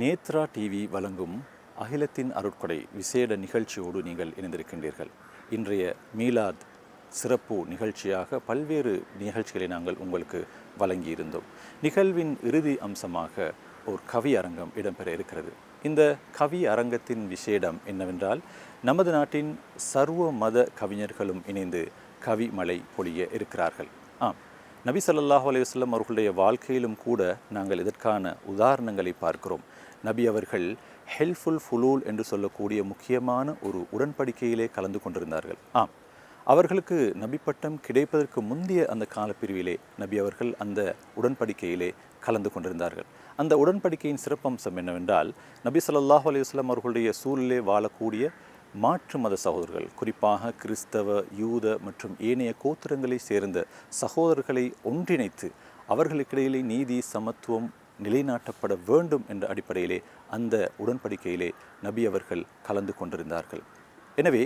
Nethra TV வழங்கும் அகிலத்தின் அருட்கொடை விசேட நிகழ்ச்சியோடு நீங்கள் இணைந்திருக்கின்றீர்கள். இன்றைய மீலாத் சிறப்பு நிகழ்ச்சியாக பல்வேறு நிகழ்ச்சிகளை நாங்கள் உங்களுக்கு வழங்கியிருந்தோம். நிகழ்வின் இறுதி அம்சமாக ஒரு கவி அரங்கம் இடம்பெற இருக்கிறது. இந்த கவி அரங்கத்தின் விசேடம் என்னவென்றால், நமது நாட்டின் சர்வ மத கவிஞர்களும் இணைந்து கவி மழை பொழிய இருக்கிறார்கள். நபி ஸல்லல்லாஹு அலைஹி வஸல்லம் அவர்களுடைய வாழ்க்கையிலும் கூட நாங்கள் இதற்கான உதாரணங்களை பார்க்கிறோம். நபி அவர்கள் ஹெல்ஃபுல் ஃபுலூல் என்று சொல்லக்கூடிய முக்கியமான ஒரு உடன்படிக்கையிலே கலந்து கொண்டிருந்தார்கள். அவர்களுக்கு நபி பட்டம் கிடைப்பதற்கு முந்தைய அந்த காலப்பிரிவிலே நபி அவர்கள் அந்த உடன்படிக்கையிலே கலந்து கொண்டிருந்தார்கள். அந்த உடன்படிக்கையின் சிறப்பம்சம் என்னவென்றால், நபி ஸல்லல்லாஹு அலைஹி வஸல்லம் அவர்களுடைய சூழலே வாழக்கூடிய மாற்று மத சகோதரர்கள், குறிப்பாக கிறிஸ்தவ, யூத மற்றும் ஏனைய கோத்திரங்களை சேர்ந்த சகோதரர்களை ஒன்றிணைத்து அவர்களுக்கிடையிலே நீதி, சமத்துவம் நிலைநாட்டப்பட வேண்டும் என்ற அடிப்படையிலே அந்த உடன்படிக்கையிலே நபி அவர்கள் கலந்து கொண்டிருந்தார்கள். எனவே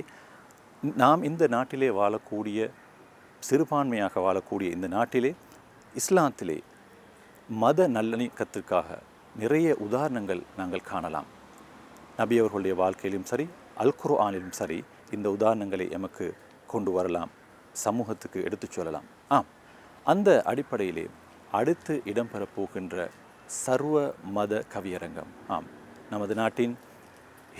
நாம் இந்த நாட்டிலே வாழக்கூடிய, சிறுபான்மையாக வாழக்கூடிய இந்த நாட்டிலே இஸ்லாத்திலே மத நல்லிணக்கத்திற்காக நிறைய உதாரணங்கள் நாங்கள் காணலாம். நபி அவர்களுடைய வாழ்க்கையிலும் சரி, அல் குர்ஆனிலும் சரி, இந்த உதாரணங்களை எமக்கு கொண்டு வரலாம், சமூகத்துக்கு எடுத்துச் சொல்லலாம். அந்த அடிப்படையிலே அடுத்து இடம்பெறப் போகின்ற சர்வ மத கவியரங்கம், நமது நாட்டின்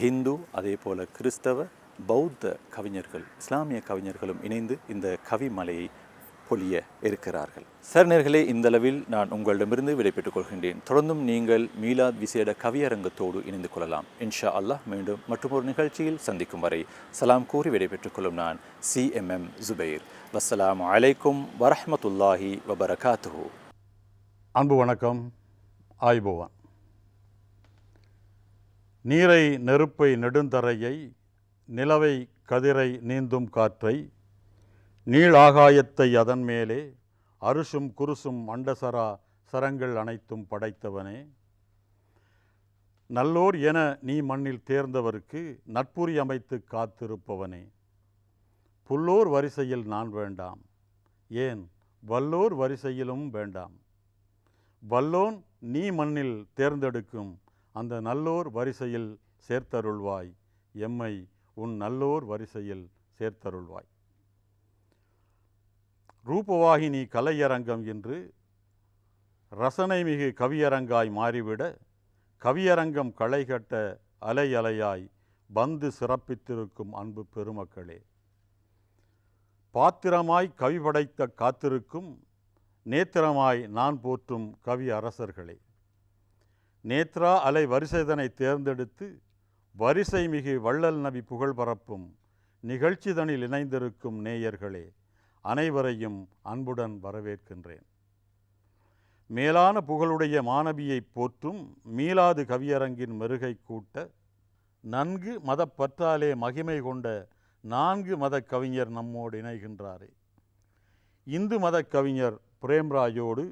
ஹிந்து, அதே போல கிறிஸ்தவ, பௌத்த கவிஞர்கள், இஸ்லாமிய கவிஞர்களும் இணைந்து இந்த கவிமலையை பொழிய இருக்கிறார்கள். நேயர்களே, இந்தளவில் நான் உங்களிடமிருந்து விடைபெற்றுக் கொள்கின்றேன். தொடர்ந்தும் நீங்கள் மீலாத் விசேட கவியரங்கத்தோடு இணைந்து கொள்ளலாம். இன்ஷா அல்லாஹ் மீண்டும் மற்றொரு நிகழ்ச்சியில் சந்திக்கும் வரை சலாம் கூறி விடைபெற்றுக் கொள்ளும் நான் CMM ஜுபைர். வஸ்ஸலாமு அலைக்கும் வரஹ்மத்துல்லாஹி வபரகாத்துஹு. அன்பு வணக்கம். ஆய்போவான். நீரை, நெருப்பை, நெடுந்தரையை, நிலவை, கதிரை, நீந்தும் காற்றை, நீளாகாயத்தை அதன் மேலே, அருசும் குருசும் அண்டசரா சரங்கள் அனைத்தும் படைத்தவனே, நல்லோர் என நீ மண்ணில் தேர்ந்தவருக்கு நட்புரி அமைத்து காத்திருப்பவனே, புல்லோர் வரிசையில் நான் வேண்டாம், ஏன் வல்லோர் வரிசையிலும் வேண்டாம், வல்லோன் நீ மண்ணில் தேர்ந்தெடுக்கும் அந்த நல்லோர் வரிசையில் சேர்த்தருள்வாய், எம்மை உன் நல்லோர் வரிசையில் சேர்த்தருள்வாய். ரூபவாகினி கலையரங்கம் என்று ரசனை மிகு கவியரங்காய் மாறிவிட, கவியரங்கம் களைகட்ட அலை அலையாய் வந்து சிறப்பித்திருக்கும் அன்பு பெருமக்களே, பாத்திரமாய் கவி படைத்த காத்திருக்கும் நேத்திரமாய் நான் போற்றும் கவி அரசர்களே, நேத்ரா அலை வரிசைதனை தேர்ந்தெடுத்து வரிசை மிகு வள்ளல் நபி புகழ் பரப்பும் நிகழ்ச்சிதனில் இணைந்திருக்கும் நேயர்களே, அனைவரையும் அன்புடன் வரவேற்கின்றேன். மேலான புகழுடைய மாணவியை போற்றும் மீலாது கவியரங்கின் மெருகை கூட்ட, நன்கு மதப்பற்றாலே மகிமை கொண்ட 4 மத கவிஞர் நம்மோடு இணைகின்றாரே. இந்து மத கவிஞர் பிரேம்ராஜோடு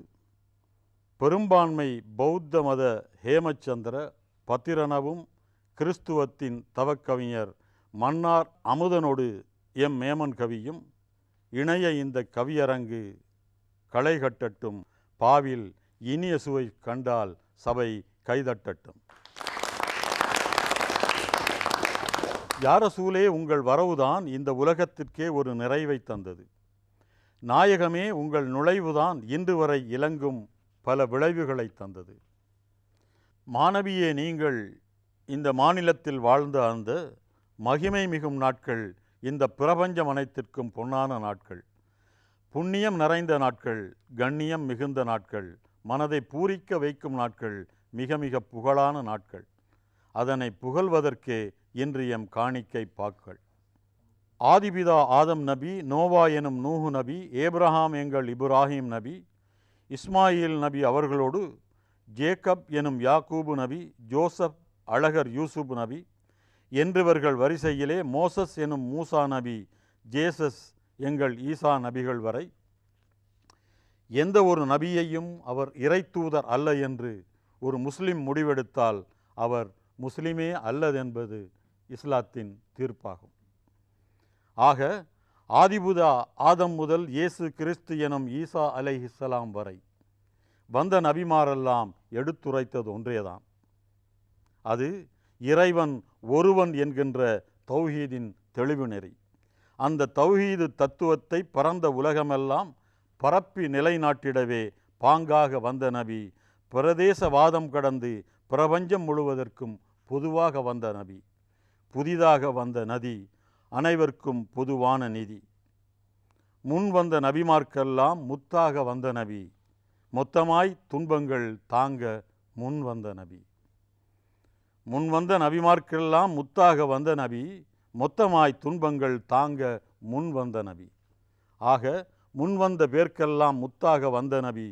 பெரும்பான்மை பௌத்த மத ஹேமச்சந்திர பத்திரனவும், கிறிஸ்துவத்தின் தவக்கவிஞர் மன்னார் அமுதனோடு மேமன் கவியும் இணைய இந்த கவியரங்கு களை கட்டட்டும், பாவில் இனிய சுவை கண்டால் சபை கைதட்டட்டும். யாரசூலே, உங்கள் வரவுதான் இந்த உலகத்திற்கே ஒரு நிறைவை தந்தது. நாயகமே, உங்கள் நுழைவுதான் இன்று வரை இலங்கும் பல விளைவுகளை தந்தது. மாணவியே, நீங்கள் இந்த மாநிலத்தில் வாழ்ந்த அந்த மகிமை மிகும் நாட்கள் இந்த பிரபஞ்சம் அனைத்திற்கும் பொன்னான நாட்கள், புண்ணியம் நிறைந்த நாட்கள், கண்ணியம் மிகுந்த நாட்கள், மனதை பூரிக்க வைக்கும் நாட்கள், மிக மிக புகழான நாட்கள். அதனை புகழ்வதற்கே இன்று எம் காணிக்கை பாக்கள். ஆதிபிதா ஆதம் நபி, நோவா எனும் நூஹு நபி, ஏப்ரஹாம் எங்கள் இப்ராஹிம் நபி, இஸ்மாயில் நபி அவர்களோடு ஜேக்கப் எனும் யாக்கூபு நபி, ஜோசப் அழகர் யூசுப் நபி என்றவர்கள் வரிசையிலே மோசஸ் எனும் மூசா நபி, ஜேசஸ் எங்கள் ஈசா நபிகள் வரை எந்த ஒரு நபியையும் அவர் இறைத்தூதர் அல்ல என்று ஒரு முஸ்லிம் முடிவெடுத்தால் அவர் முஸ்லிமே அல்லதென்பது இஸ்லாத்தின் தீர்ப்பாகும். ஆக ஆதிபுதா ஆதம் முதல் இயேசு கிறிஸ்து எனும் ஈசா அலைஹிஸ்ஸலாம் வரை வந்த நபிமாரெல்லாம் எடுத்துரைத்தது ஒன்றேதான். அது இறைவன் ஒருவன் என்கின்ற தௌஹீதின் தெளிவு நெறி. அந்த தௌஹீது தத்துவத்தை பரந்த உலகமெல்லாம் பரப்பி நிலைநாட்டிடவே பாங்காக வந்த நபி, பிரதேசவாதம் கடந்து பிரபஞ்சம் முழுவதற்கும் பொதுவாக வந்த நபி. புதிதாக வந்த நதி அனைவருக்கும் பொதுவான நிதி. முன் வந்த நபிமார்க்கெல்லாம் முத்தாக வந்த நபி, மொத்தமாய் துன்பங்கள் தாங்க முன் வந்த நபி. முன் வந்த நபிமார்க்கெல்லாம் முத்தாக வந்த நபி, மொத்தமாய் துன்பங்கள் தாங்க முன் வந்த நபி. ஆக முன் வந்த பேர்க்கெல்லாம் முத்தாக வந்த நபி,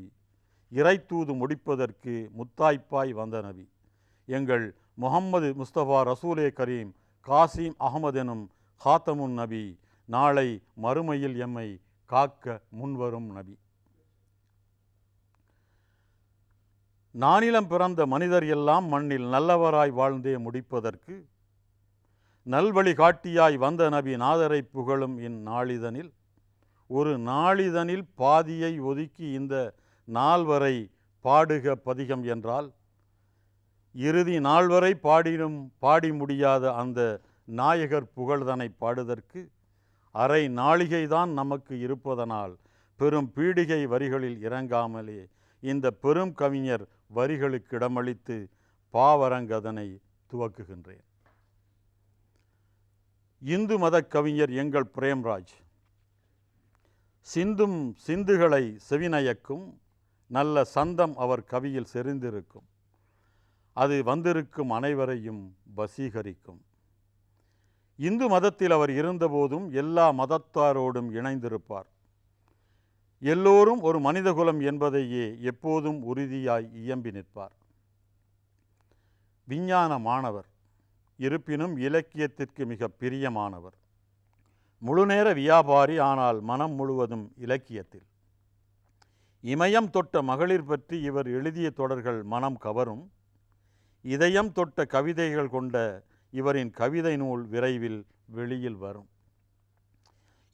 இறைத்தூது முடிப்பதற்கு முத்தாய்ப்பாய் வந்த நபி. எங்கள் முஹம்மது முஸ்தபா ரசூலே கரீம் காசிம் அகமது எனும் ஹாத்தமுன் நபி, நாளை மறுமையில் எம்மை காக்க முன்வரும் நபி. நானிலம் பிறந்த மனிதர் எல்லாம் மண்ணில் நல்லவராய் வாழ்ந்தே முடிப்பதற்கு நல்வழி காட்டியாய் வந்த நபி நாதரை புகழும் இந்நாளிதனில் ஒரு நாளிதனில் பாதியை ஒதுக்கி இந்த நால்வரை பாடுக பதிகம் என்றால் இறுதி நால்வரை பாடி முடியாத அந்த நாயகர் புகழ்தனை பாடுதற்கு அரை நாளிகைதான் நமக்கு இருப்பதனால் பெரும் பீடிகை வரிகளில் இறங்காமலே இந்த பெரும் கவிஞர் வரிகளுக்கு இடமளித்து பாவரங்கதனை துவக்குகின்றேன். இந்து மத கவிஞர் எங்கள் பிரேம்ராஜ் சிந்தும் சிந்துகளை செவிநயக்கும் நல்ல சந்தம் அவர் கவியில் செறிந்திருக்கும். அது வந்திருக்கும் அனைவரையும் வசீகரிக்கும். இந்து மதத்தில் அவர் இருந்தபோதும் எல்லா மதத்தாரோடும் இணைந்திருப்பார். எல்லோரும் ஒரு மனிதகுலம் என்பதையே எப்போதும் உறுதியாய் இயம்பி நிற்பார். விஞ்ஞான மாணவர், இருப்பினும் இலக்கியத்திற்கு மிக பிரியமானவர். முழுநேர வியாபாரி, ஆனால் மனம் முழுவதும் இலக்கியத்தில். இமயம் தொட்ட மகளிர் பற்றி இவர் எழுதிய தொடர்கள் மனம் கவரும். இதயம் தொட்ட கவிதைகள் கொண்ட இவரின் கவிதை நூல் விரைவில் வெளியில் வரும்.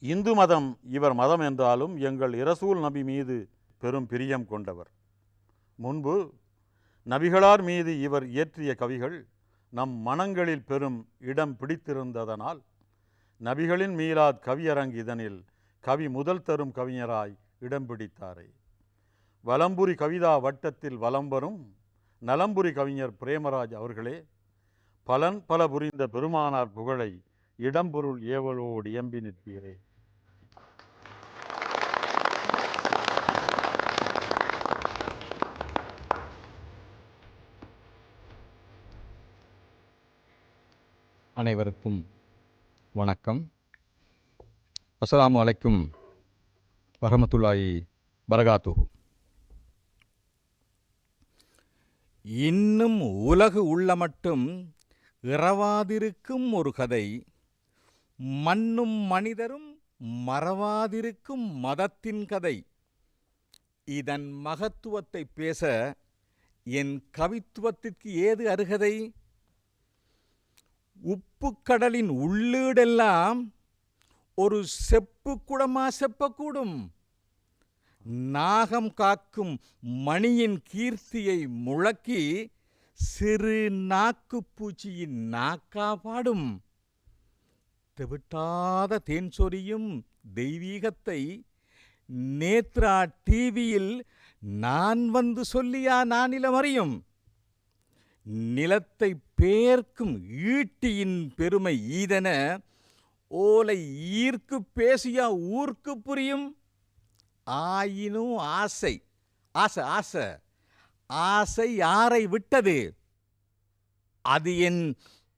இந்து மதம் இவர் மதம் என்றாலும் எங்கள் இரசூல் நபி மீது பெரும் பிரியம் கொண்டவர். முன்பு நபிகளார் மீது இவர் இயற்றிய கவிகள் நம் மனங்களில் பெரும் இடம் பிடித்திருந்ததனால் நபிகளின் மீலாத் கவியரங்கு இதனில் கவி முதல் தரும் கவிஞராய் இடம் பிடித்தாரே. வலம்புரி கவிதா வட்டத்தில் வலம் வரும் நலம்புரி கவிஞர் பிரேமராஜ் அவர்களே, பலன் பல புரிந்த பெருமானார் புகழை இடம்பொருள் ஏவலோடு இயம்பி நிற்பீரே. அனைவருக்கும் வணக்கம். அஸ்ஸலாமு அலைக்கும் வரஹ்மத்துல்லாஹி பரகாத்துஹு. இன்னும் உலகு உள்ள மட்டும் இறவாதிருக்கும் ஒரு கதை, மண்ணும் மனிதரும் மறவாதிருக்கும் மதத்தின் கதை. இதன் மகத்துவத்தை பேச என் கவித்துவத்திற்கு ஏது அருகதை? உப்புக்கடலின் உள்ளீடெல்லாம் ஒரு செப்பு குடமா செப்பக்கூடும். நாகம் காக்கும் மணியின் கீர்த்தியை முழக்கி சிறு நாக்கு பூச்சியின் நாக்கா பாடும். தெவிட்டாத தேன் சொரியும் தெய்வீகத்தை நேத்ரா டிவியில் நான் வந்து சொல்லியா நானிலம் அறியும். நிலத்தை பேர்க்கும் ஈட்டியின் பெருமை ஈதென ஓலை ஈர்க்கு பேசியா ஊர்க்கு புரியும். ஆயினும் ஆசை ஆசை ஆசை ஆசை யாரை விட்டது? அது என்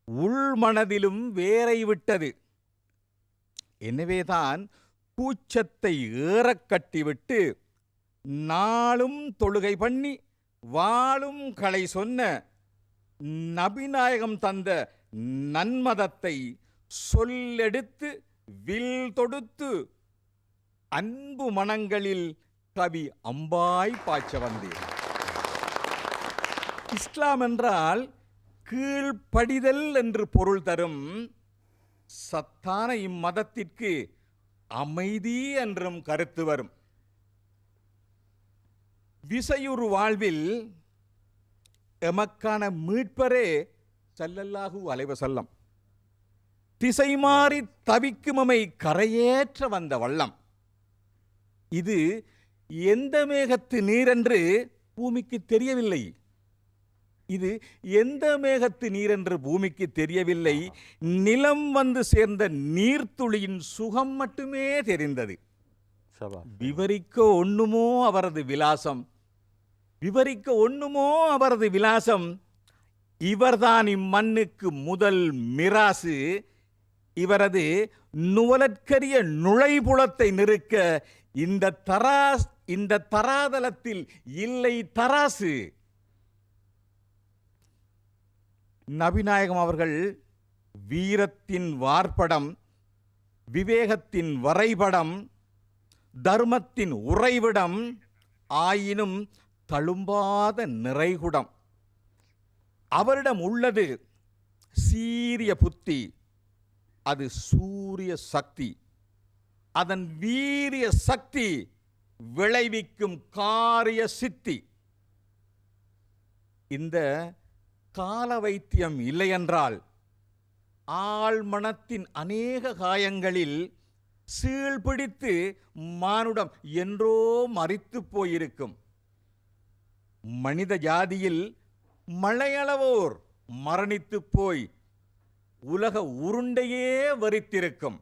உள்மனதிலும் வேரை விட்டது. எனவேதான் கூச்சத்தை ஏறக் கட்டிவிட்டு நாளும் தொழுகை பண்ணி வாழும் களை சொன்ன நபிநாயகம் தந்த நன்மதத்தை சொல்லெடுத்து வில் தொடுத்து அன்பு மனங்களில் கவி அம்பாய் பாய்ச்ச வந்தேன். இஸ்லாம் என்றால் கீழ்ப்படிதல் என்று பொருள் தரும். சத்தான இம்மதத்திற்கு அமைதி என்றும் கருத்து வரும். விசையுறு வாழ்வில் எமக்கான மீட்பரே ஸல்லல்லாஹு அலைஹி வஸல்லம் திசை மாறி தவிக்குமமை கரையேற்ற வந்த வள்ளம். இது எந்த மேகத்து நீரென்று பூமிக்கு தெரியவில்லை. இது எந்த மேகத்து நீரென்று பூமிக்கு தெரியவில்லை. நிலம் வந்து சேர்ந்த நீர்த்துளியின் சுகம் மட்டுமே தெரிந்தது. விவரிக்க ஒண்ணுமோ அவரது விலாசம், விவரிக்க ஒண்ணுமோ அவரது விலாசம். இவர்தான் இம்மண்ணுக்கு முதல் மிராசு. இவரது நுவலற்கரிய நுழைபுலத்தை நிறுக்க இந்த தராதலத்தில் இல்லை தராசு. நபிநாயகம் அவர்கள் வீரத்தின் வார்ப்படம், விவேகத்தின் வரைபடம், தர்மத்தின் உறைவிடம், ஆயினும் தழும்பாத நிறைகுடம். அவரிடம் உள்ளது சீரிய புத்தி, அது சூரிய சக்தி. அதன் வீரிய சக்தி விளைவிக்கும் காரிய சித்தி. இந்த கால வைத்தியம் இல்லையென்றால் ஆழ்மனத்தின் அநேக காயங்களில் சீழ்பிடித்து மானுடம் என்றோ மரித்து போயிருக்கும். மனித ஜாதியில் மழையளவோர் மரணித்து போய் உலக உருண்டையே வரித்திருக்கும்.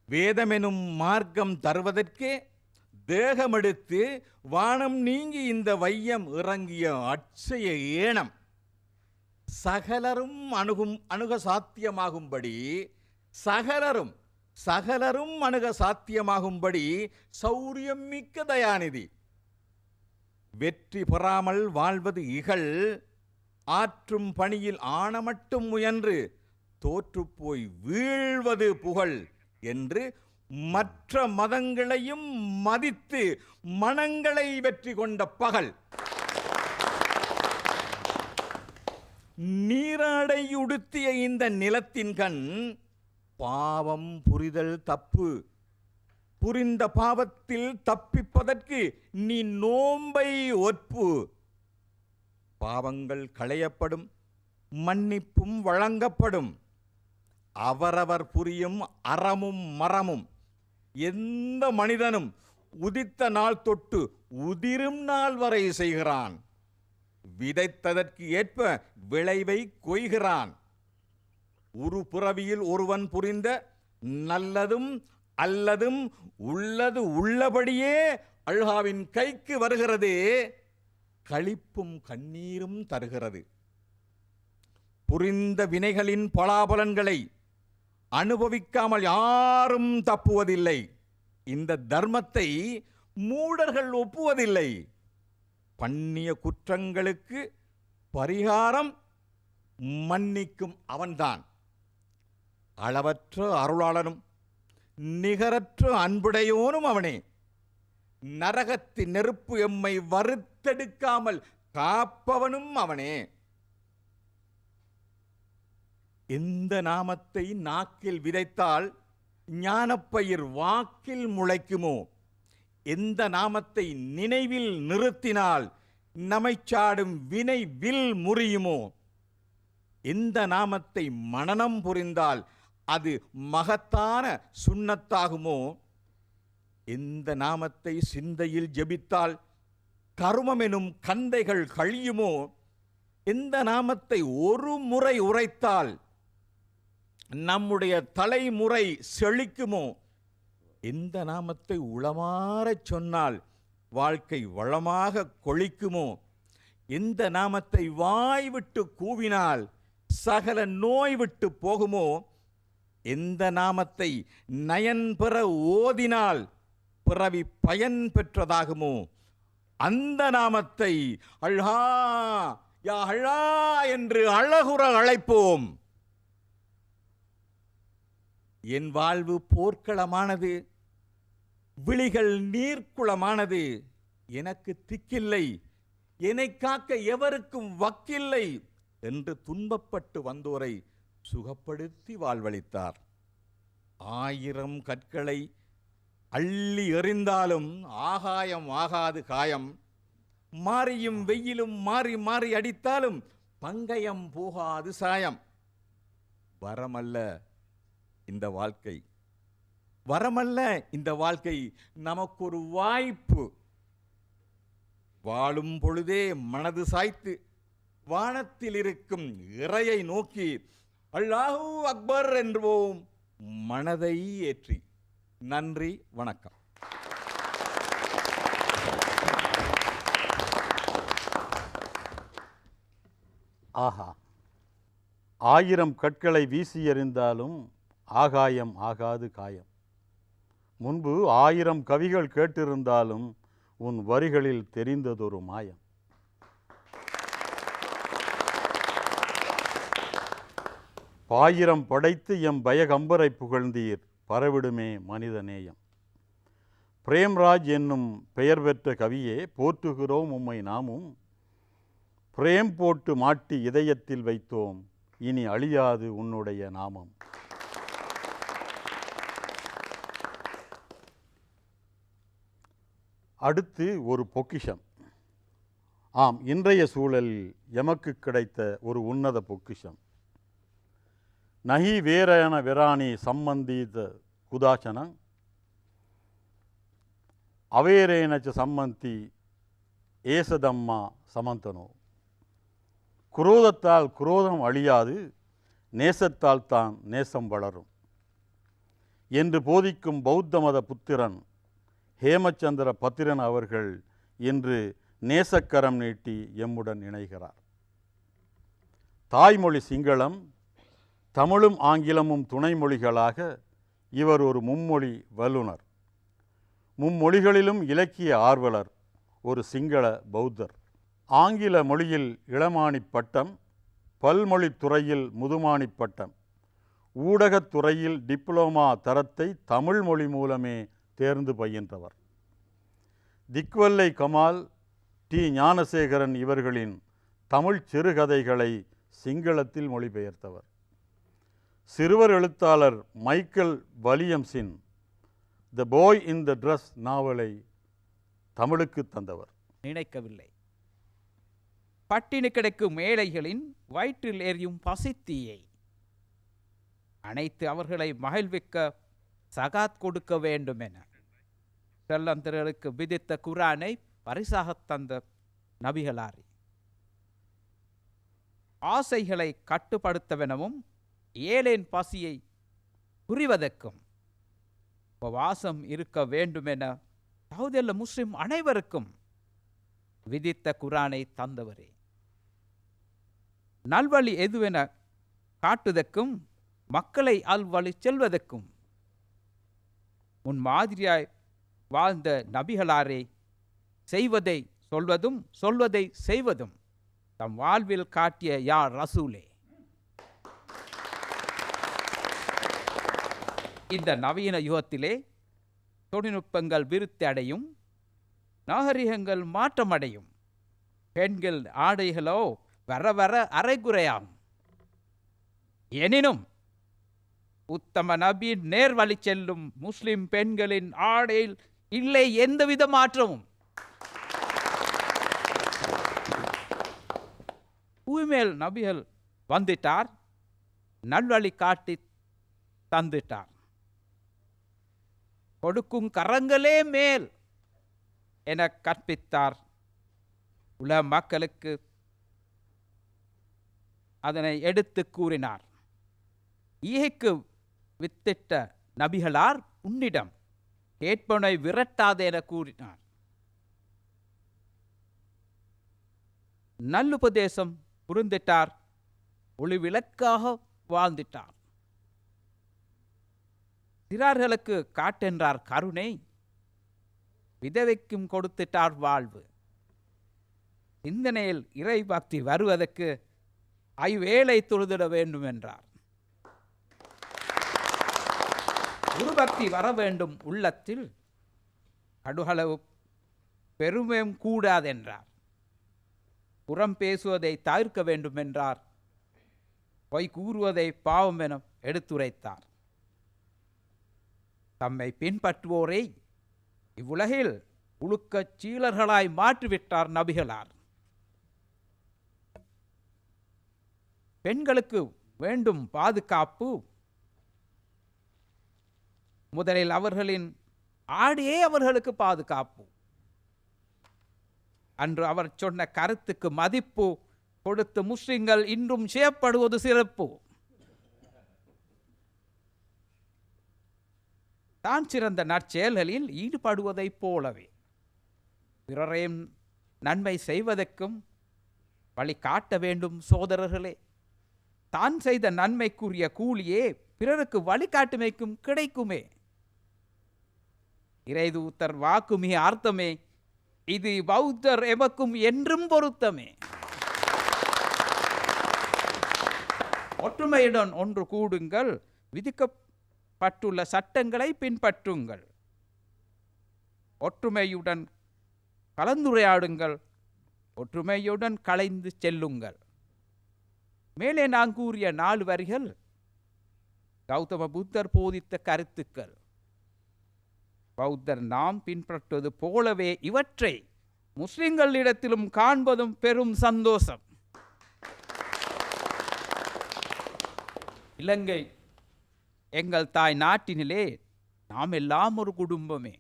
வேதமெனும் மார்க்கம் தருவதற்கே தேகமெடுத்து வானம் நீங்கி இந்த வையம் இறங்கிய அட்சய ஏனம் சகலரும் அணுக சாத்தியமாகும்படி சகலரும் அணுக சாத்தியமாகும்படி சௌரியம் மிக்க தயாநிதி. வெற்றி பெறாமல் வாழ்வது இகழ், ஆற்றும் பணியில் ஆணமட்டும் முயன்று தோற்றுப்போய் வீழ்வது புகழ் என்று மற்ற மதங்களையும் மதித்து மனங்களை வெற்றி கொண்ட பகல். நீராடை உடுத்திய இந்த நிலத்தின் கண் பாவம் புரிதல் தப்பு. புரிந்த பாவத்தில் தப்பிப்பதற்கு நீ நோன்பை ஒற்பு. பாவங்கள் களையப்படும், மன்னிப்பும் வழங்கப்படும். அவரவர் புரியும் அறமும் மரமும் எந்த மனிதனும் உதித்த நாள் தொட்டு உதிரும் நாள் வரை செய்கிறான். விதைத்ததற்கு ஏற்ப விளைவை கொய்கிறான். ஒரு புறவியில் ஒருவன் புரிந்த நல்லதும் அல்லதும் உள்ளது உள்ளபடியே அல்ஹாவின் கைக்கு வருகிறது. களிப்பும் கண்ணீரும் தருகிறது. புரிந்த வினைகளின் பலாபலன்களை அனுபவிக்காமல் யாரும் தப்புவதில்லை. இந்த தர்மத்தை மூடர்கள் ஒப்புவதில்லை. பண்ணிய குற்றங்களுக்கு பரிகாரம் மன்னிக்கும் அவன்தான். அளவற்ற அருளாளனும் நிகரற்ற அன்புடையோனும் அவனே. நரகத்தின் நெருப்பு எம்மை வறுத்தெடுக்காமல் காப்பவனும் அவனே. எந்த நாமத்தை நாக்கில் விதைத்தால் ஞானப்பயிர் வாக்கில் முளைக்குமோ, எந்த நாமத்தை நினைவில் நிறுத்தினால் நமைச்சாடும் வினை வில் முறியுமோ, எந்த நாமத்தை மனனம் புரிந்தால் அது மகத்தான சுன்னத்தாகுமோ, எந்த நாமத்தை சிந்தையில் ஜெபித்தால் கருமமெனும் கந்தைகள் கழியுமோ, எந்த நாமத்தை ஒரு முறை உரைத்தால் நம்முடைய தலைமுறை செழிக்குமோ, எந்த நாமத்தை உளமாறச் சொன்னால் வாழ்க்கை வளமாக கொழிக்குமோ, எந்த நாமத்தை வாய் விட்டு கூவினால் சகல நோய் விட்டு போகுமோ, எந்த நாமத்தை நயன் பெற ஓதினால் பிறவி பயன் பெற்றதாகுமோ, அந்த நாமத்தை அல்ஹா யா அல்ஹா என்று அழகுற அழைப்போம். என் வாழ்வு போர்க்களமானது, விழிகள் நீர்க்குளமானது. எனக்கு திக்கில்லை, என்னை காக்க எவருக்கும் வக்கில்லை என்று துன்பப்பட்டு வந்தோரை சுகப்படுத்தி வாழ்வளித்தார். 1000 கற்களை அள்ளி எறிந்தாலும் ஆகாயம் ஆகாது காயம். மாரியும் வெயிலும் மாறி மாறி அடித்தாலும் பங்கயம் போகாது சாயம். வரமல்ல இந்த வாழ்க்கை, வரமல்ல இந்த வாழ்க்கை, நமக்கொரு வாய்ப்பு. வாழும் பொழுதே மனது சாய்த்து வானத்தில் இருக்கும் இறையை நோக்கி அல்லாஹு அக்பர் என்போம், மனதை ஏற்றி. நன்றி, வணக்கம். ஆஹா, 1000 கற்களை வீசி எறிந்தாலும் ஆகாயம் ஆகாது காயம். முன்பு 1000 கவிகள் கேட்டிருந்தாலும் உன் வரிகளில் தெரிந்ததொரு மாயம். பாயிரம் படைத்து எம் பயகம்பரை புகழ்ந்தீர், பரவிடுமே மனித நேயம். பிரேம்ராஜ் என்னும் பெயர் பெற்ற கவியே, போற்றுகிறோம் உம்மை நாமும். பிரேம் போட்டு மாட்டி இதயத்தில் வைத்தோம், இனி அழியாது உன்னுடைய நாமம். அடுத்து ஒரு பொக்கிஷம். ஆம், இன்றைய சூழலில் எமக்கு கிடைத்த ஒரு உன்னத பொக்கிஷம். நஹி வேரயன விராணி சம்பந்தீத குதாசன அவேரேனச்ச சம்மந்தி ஏசதம்மா சமந்தனோ. குரோதத்தால் குரோதம் அழியாது, நேசத்தால் தான் நேசம் வளரும் என்று போதிக்கும் பௌத்த மத புத்திரன் ஹேமச்சந்திர பத்திரன் அவர்கள் இன்று நேசக்கரம் நீட்டி எம்முடன் இணைகிறார். தாய்மொழி சிங்களம், தமிழும் ஆங்கிலமும் துணை மொழிகளாக இவர் ஒரு மும்மொழி வல்லுனர். மும்மொழிகளிலும் இலக்கிய ஆர்வலர், ஒரு சிங்கள பௌத்தர். ஆங்கில மொழியில் இளமாணி பட்டம், பல்மொழித் துறையில் முதுமாணி பட்டம், ஊடகத் துறையில் டிப்ளோமா தரத்தை தமிழ் மொழி மூலமே தேர்ந்து பயின்றவர். திக்வல்லை கமால், டி ஞானசேகரன் இவர்களின் தமிழ் சிறுகதைகளை சிங்களத்தில் மொழிபெயர்த்தவர். சிறுவர் எழுத்தாளர் மைக்கேல் வலியம்ஸின் த பாய் இன் த ட்ரெஸ் நாவலை தமிழுக்கு தந்தவர். நினைக்கவில்லை, பட்டினி கிடக்கும் ஏழைகளின் வயிற்றில் எரியும் பசித்தீயை அனைத்து அவர்களை மகிழ்விக்க சகாத் கொடுக்க வேண்டும் என செல்லந்தர்களுக்கு விதித்த குரானை பரிசாகத் தந்த நபிகளாரி. ஆசைகளை கட்டுப்படுத்தவெனவும் ஏழேன் பசியை புரிவதற்கும் உபவாசம் இருக்க வேண்டுமென தௌதெல்ல முஸ்லிம் அனைவருக்கும் விதித்த குரானை தந்தவரே. நல்வழி எதுவென காட்டுவதற்கும் மக்களை அல்வழி செல்வதற்கும் உன் மாதிரியாய் வாழ்ந்த நபிகளாரே, செய்வதை சொல்வதும் சொல்வதை செய்வதும் தம் வாழ்வில் காட்டிய யா ரசூலே. இந்த நவீன யுகத்திலே தொழில்நுட்பங்கள் விருத்தி அடையும், நாகரிகங்கள் மாற்றமடையும், பெண்கள் ஆடைகளோ வர வர அரைகுறையாகும். எனினும் உத்தம நபி நேர்வழி செல்லும் முஸ்லிம் பெண்களின் ஆடையில் இல்லை எந்தவித மாற்றமும். பூமேல் நபிகள் வந்துட்டார், நல்வழி காட்டி தந்துட்டார். கொடுக்கும் கரங்களே மேல் என கற்பித்தார். உலக மக்களுக்கு அதனை எடுத்து கூறினார். ஈகைக்கு வித்திட்ட நபிகளார் உன்னிடம் கேட்பனை விரட்டாது என கூறினார். நல்லுபதேசம் புரிந்திட்டார், ஒளிவிளக்காக வாழ்ந்திட்டார். சிறார்களுக்கு காட்டென்றார் கருணை, விதவைக்கும் கொடுத்திட்டார் வாழ்வு. சிந்தனையில் இறை பக்தி வருவதற்கு ஐவேளை தொழுதிட வேண்டும் என்றார். குருபக்தி வர வேண்டும் உள்ளத்தில், கடுகளவு பெருமையும் கூடாதென்றார். புறம் பேசுவதை தவிர்க்க வேண்டும் என்றார். பொய் கூறுவதை பாவம் என எடுத்துரைத்தார். தம்மை பின்பற்றுவோரை இவ்வுலகில் உழுக்கச் சீலர்களாய் மாற்றிவிட்டார் நபிகளார். பெண்களுக்கு வேண்டும் பாதுகாப்பு. முதலில் அவர்களின் ஆடையே அவர்களுக்கு பாதுகாப்பு. அன்று அவர் சொன்ன கருத்துக்கு மதிப்பு கொடுத்து முஸ்லிம்கள் இன்றும் செய்யப்படுவது சிறப்பு. தான் சிறந்த நற்செயல்களில் ஈடுபடுவதைப் போலவே பிறரையும் நன்மை செய்வதற்கும் வழி காட்ட வேண்டும் சோதரர்களே. தான் செய்த நன்மைக்குரிய கூலியே பிறருக்கு வழிகாட்டுமைக்கும் கிடைக்குமே. இறைதூதர் வாக்குமிக அர்த்தமே, இது பௌத்தர் எமக்கும் என்றும் பொருத்தமே. ஒற்றுமையுடன் ஒன்று கூடுங்கள், விதிக்கப்பட்டுள்ள சட்டங்களை பின்பற்றுங்கள். ஒற்றுமையுடன் கலந்துரையாடுங்கள், ஒற்றுமையுடன் கலைந்து செல்லுங்கள். மேலே நான் கூறிய 4 வரிகள் கௌதம புத்தர் போதித்த கருத்துக்கள். பௌத்தர் நாம் பின்பற்றுவது போலவே இவற்றை முஸ்லிம்களிடத்திலும் காண்பதும் பெரும் சந்தோஷம். இலங்கை எங்கள் தாய் நாட்டினிலே நாம் எல்லாம் ஒரு குடும்பமே.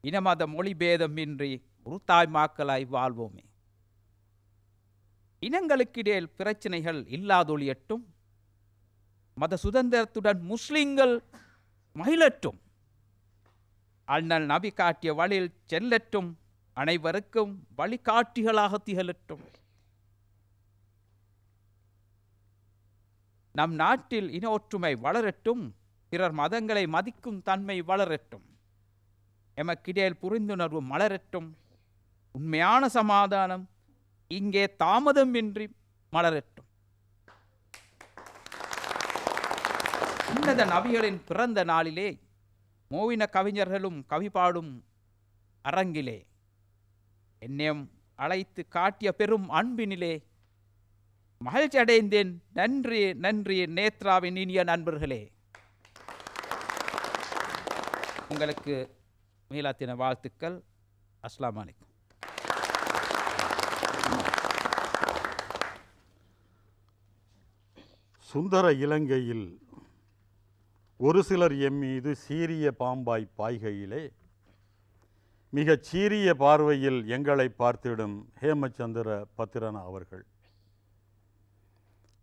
இனமத மொழி பேதமின்றி ஒரு தாய்மாக்களாய் வாழ்வோமே. இனங்களுக்கிடையில் பிரச்சனைகள் இல்லாதொழியட்டும். மத சுதந்திரத்துடன் முஸ்லிம்கள் மகிழட்டும். அண்ணல் நபி காட்டிய வழியில் செல்லட்டும். அனைவருக்கும் வழிகாட்டிகளாக திகழட்டும். நம் நாட்டில் இன ஒற்றுமை வளரட்டும். பிறர் மதங்களை மதிக்கும் தன்மை வளரட்டும். எமக்கிடையில் புரிந்துணர்வு மலரட்டும். உண்மையான சமாதானம் இங்கே தாமதமின்றி மலரட்டும். உன்னத நபிகளின் பிறந்த நாளிலே மோவின கவிஞர்களும் கவிபாடும் அரங்கிலே என்னையும் அழைத்து காட்டிய பெரும் அன்பினிலே மகிழ்ச்சி அடைந்தேன். நன்றி நன்றி நேத்ராவின் இனிய நண்பர்களே. உங்களுக்கு மீலாத்தின வாழ்த்துக்கள். அஸ்ஸலாமு அலைக்கும். சுந்தர இலங்கையில் ஒரு சிலர் எம்மீது சீரிய பாம்பாய் பாய்கையிலே மிகச் சீரிய பார்வையில் எங்களை பார்த்திடும் ஹேமச்சந்திர பத்திரன் அவர்கள்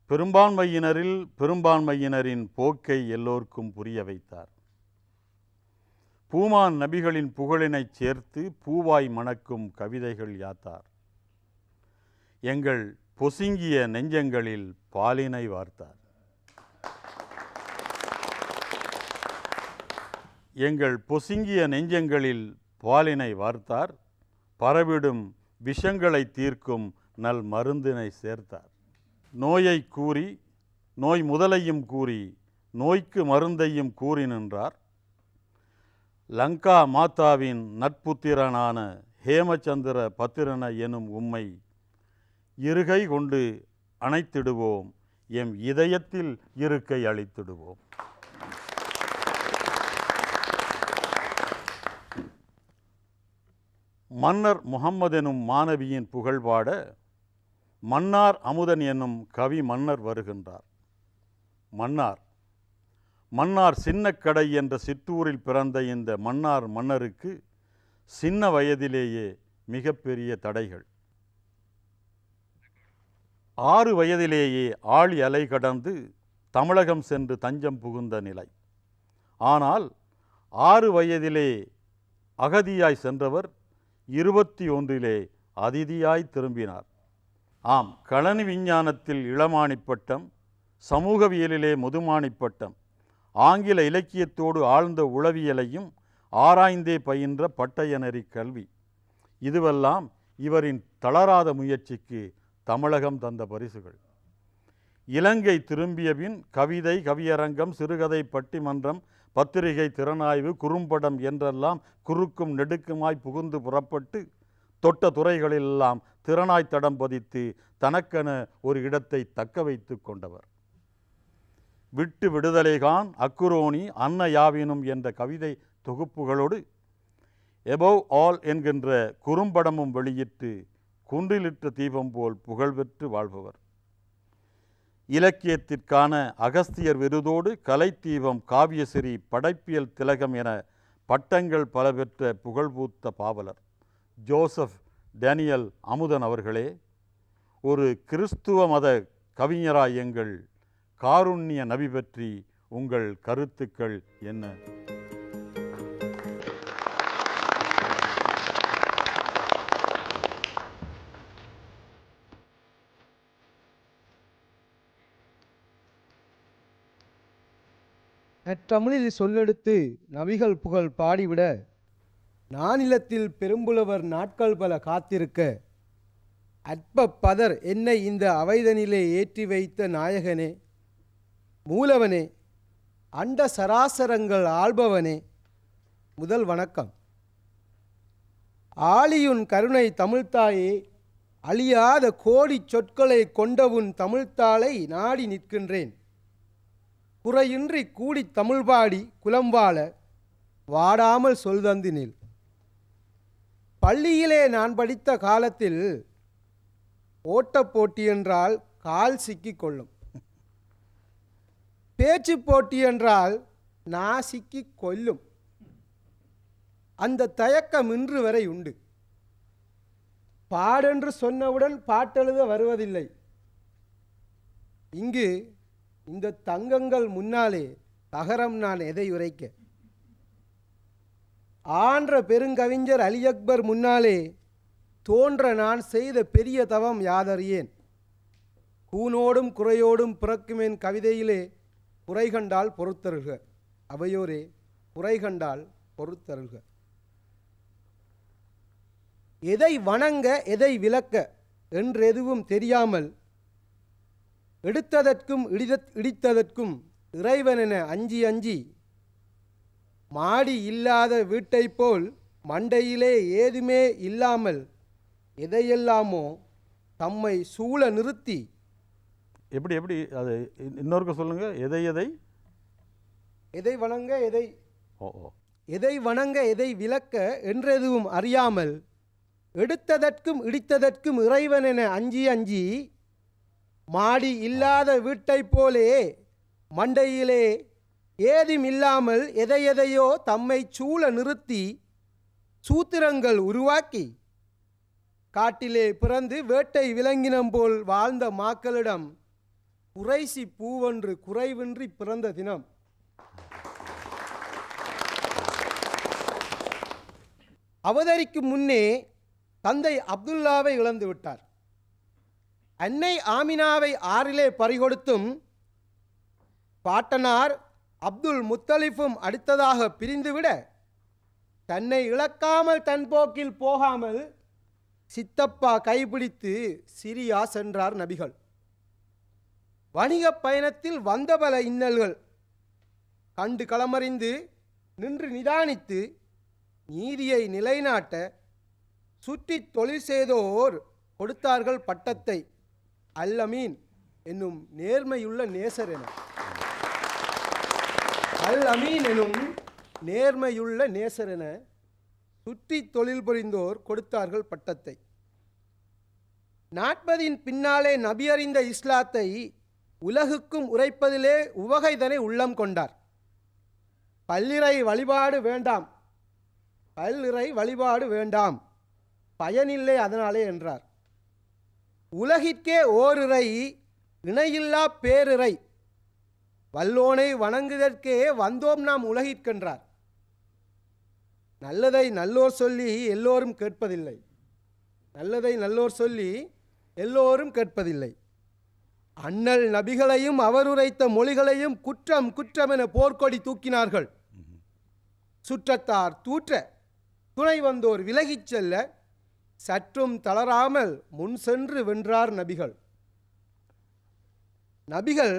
பெரும்பான்மையினரின் போக்கை எல்லோருக்கும் புரிய வைத்தார். பூமான் நபிகளின் புகழினைச் சேர்த்து பூவாய் மணக்கும் கவிதைகள் யாத்தார். எங்கள் பொசுங்கிய நெஞ்சங்களில் பாலினை வார்த்தார். எங்கள் பொசுங்கிய நெஞ்சங்களில் பாலினை வார்த்தார். பரவிடும் விஷங்களை தீர்க்கும் நல் மருந்தினை சேர்த்தார். நோயை கூறி நோய் முதலையும் கூறி நோய்க்கு மருந்தையும் கூறி நின்றார். லங்கா மாதாவின் நட்புத்திரனான ஹேமச்சந்திர பத்திரன எனும் உம்மை இருகை கொண்டு அணைத்திடுவோம். எம் இதயத்தில் இருக்கை அளித்திடுவோம். மன்னர் முகம்மது எனும் மாணவியின் புகழ்பாட மன்னார் அமுதன் என்னும் கவி மன்னர் வருகின்றார். மன்னார் சின்னக்கடை என்ற சிற்றூரில் பிறந்த இந்த மன்னார் மன்னருக்கு சின்ன வயதிலேயே மிகப்பெரிய தடைகள். 6 வயதிலேயே ஆழி அலை கடந்து தமிழகம் சென்று தஞ்சம் புகுந்த நிலை. ஆனால் 6 வயதிலே அகதியாய் சென்றவர் 21 அதிதியாய் திரும்பினார். ஆம், களனி விஞ்ஞானத்தில் இளமாணி பட்டம், சமூகவியலிலே முதுமாணி பட்டம், ஆங்கில இலக்கியத்தோடு ஆழ்ந்த உளவியலையும் ஆராய்ந்தே பயின்ற பட்டயநெறி கல்வி, இதுவெல்லாம் இவரின் தளராத முயற்சிக்கு தமிழகம் தந்த பரிசுகள். இலங்கை திரும்பியபின் கவிதை, கவியரங்கம், சிறுகதை, பட்டிமன்றம், பத்திரிகை, திறனாய்வு, குறும்படம் என்றெல்லாம் குறுக்கும் நெடுக்குமாய் புகுந்து புறப்பட்டு தொட்ட துறைகளெல்லாம் திறனாய் தடம் பதித்து தனக்கென ஒரு இடத்தை தக்க வைத்து கொண்டவர். விட்டு விடுதலைகான், அக்குரோனி, அன்ன யாவினும் என்ற கவிதை தொகுப்புகளோடு எபோவ் ஆல் என்கின்ற குறும்படமும் வெளியிட்டு குன்றிலிட்ட தீபம் போல் புகழ்பெற்று வாழ்பவர். இலக்கியத்திற்கான அகஸ்தியர் விருதோடு கலைத்தீபம், காவியசிறி, படைப்பியல் திலகம் என பட்டங்கள் பல பெற்ற புகழ்பூத்த பாவலர் ஜோசப் டேனியல் அமுதன் அவர்களே, ஒரு கிறிஸ்துவ மத கவிஞராய் எங்கள் காருண்ய நபி பற்றி உங்கள் கருத்துக்கள் என்ன? நற்றமிழில் சொல்லெடுத்து நபிகள் புகழ் பாடிவிட, நானிலத்தில் பெரும்புலவர் நாட்கள் பல காத்திருக்க, அற்ப பதர் என்னை இந்த அவைதனிலே ஏற்றி வைத்த நாயகனே, மூலவனே, அண்ட சராசரங்கள் ஆள்பவனே, முதல் வணக்கம். ஆழியுன் கருணை தமிழ்த்தாயே, அழியாத கோடி சொற்களை கொண்டவுன் தமிழ்த்தாளை நாடி நிற்கின்றேன். குறையின்றி கூடி தமிழ்பாடி குலம்பாள வாடாமல் சொல்தந்தினில். பள்ளியிலே நான் படித்த காலத்தில் ஓட்டப் போட்டி என்றால் கால் சிக்கிக் கொள்ளும், பேச்சு போட்டி என்றால் நான் சிக்கிக் கொல்லும். அந்த தயக்கம் இன்று வரை உண்டு. பாடென்று சொன்னவுடன் பாட்டெழுத வருவதில்லை. இங்கு இந்த தங்கங்கள் முன்னாலே தகரம் நான் எதை உரைக்க? ஆன்ற பெருங்கவிஞர் அலி அக்பர் முன்னாலே தோன்ற நான் செய்த பெரிய தவம் யாதறியேன். கூனோடும் குறையோடும் பிறக்கும் என் கவிதையிலே குறை கண்டால் பொறுத்தருக, அவையோரே குறை கண்டால் பொறுத்தருக. எதை வணங்க எதை விலக்க என்றெதுவும் தெரியாமல், எடுத்ததற்கும் இடித்ததற்கும் இறைவனென அஞ்சி அஞ்சி, மாடி இல்லாத வீட்டை போல் மண்டையிலே ஏதுமே இல்லாமல் எதையெல்லாமோ தம்மை சூழ நிறுத்தி. எப்படி அது இன்னொருக்க சொல்லுங்க. எதை வணங்க எதை வணங்க எதை விலக்க என்றெதுவும் அறியாமல், எடுத்ததற்கும் இடித்ததற்கும் இறைவனென அஞ்சி அஞ்சி, மாடி இல்லாத வீட்டை போலே மண்டையிலே ஏதும் இல்லாமல் எதையெதையோ தம்மை சூழ நிறுத்தி சூத்திரங்கள் உருவாக்கி, காட்டிலே பிறந்து வேட்டை விலங்கினம் போல் வாழ்ந்த மாக்களிடம் குறைசி பூவொன்று குறைவின்றி பிறந்த தினம். அவதரிக்கும் முன்னே தந்தை அப்துல்லாவை இழந்து விட்டார். அன்னை ஆமினாவை ஆறிலே பறிகொடுத்தும், பாட்டனார் அப்துல் முத்தலிஃபும் அடுத்ததாக பிரிந்துவிட, தன்னை இழக்காமல் தன் போக்கில் போகாமல் சித்தப்பா கைப்பிடித்து சிரியா சென்றார் நபிகள். வணிகப் பயணத்தில் வந்த பல இன்னல்கள் கண்டு களமறிந்து நின்று நிதானித்து நீதியை நிலைநாட்ட சுற்றி தொழில் செய்தோர் கொடுத்தார்கள் பட்டத்தை அல்-அமீன் என்னும் நேர்மையுள்ள நேசர் என. அல்-அமீன் எனும் நேர்மையுள்ள நேசர் என சுற்றி தொழில் புரிந்தோர் கொடுத்தார்கள் பட்டத்தை. நாட்பதின் பின்னாலே நபி அறிந்த இஸ்லாத்தை உலகுக்கும் உரைப்பதிலே உவகைதனை உள்ளம் கொண்டார். பல்லிறை வழிபாடு வேண்டாம், பல்லிறை வழிபாடு வேண்டாம், பயனில்லை அதனாலே என்றார். உலகிற்கே ஓரிறை, இணையில்லா பேரிறை, வல்லோனை வணங்குதற்கே வந்தோம் நாம் உலகிற்கென்றார். நல்லதை நல்லோர் சொல்லி எல்லோரும் கேட்பதில்லை, நல்லதை நல்லோர் சொல்லி எல்லோரும் கேட்பதில்லை. அண்ணல் நபிகளையும் அவர் உரைத்த மொழிகளையும் குற்றம் குற்றம் என போர்க்கொடி தூக்கினார்கள். சுற்றத்தார் தூற்ற, துணை வந்தோர் விலகிச் செல்ல, சற்றும் தளராமல் முன் சென்று வென்றார் நபிகள். நபிகள்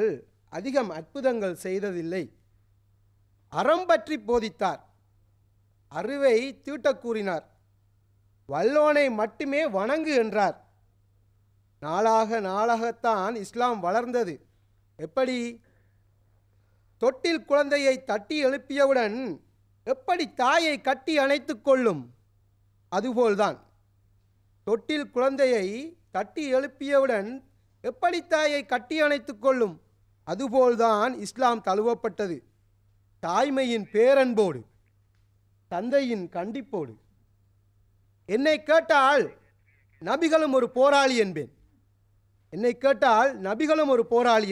அதிகம் அற்புதங்கள் செய்ததில்லை, அறம் பற்றி போதித்தார், அறிவை தீட்டக் கூறினார், வல்லோனை மட்டுமே வணங்கு என்றார். நாளாகத்தான் இஸ்லாம் வளர்ந்தது. எப்படி? தொட்டில் குழந்தையை தட்டி எழுப்பியவுடன் எப்படி தாயை கட்டி அணைத்து கொள்ளும் அதுபோல்தான் தொட்டில் குழந்தையை தட்டி எழுப்பியவுடன் எப்படி தாயை கட்டி அணைத்துக் கொள்ளும், அதுபோல்தான் இஸ்லாம் தழுவப்பட்டது. தாய்மையின் பேரன்போடு, தந்தையின் கண்டிப்போடு. என்னை கேட்டால் நபிகளும் ஒரு போராளி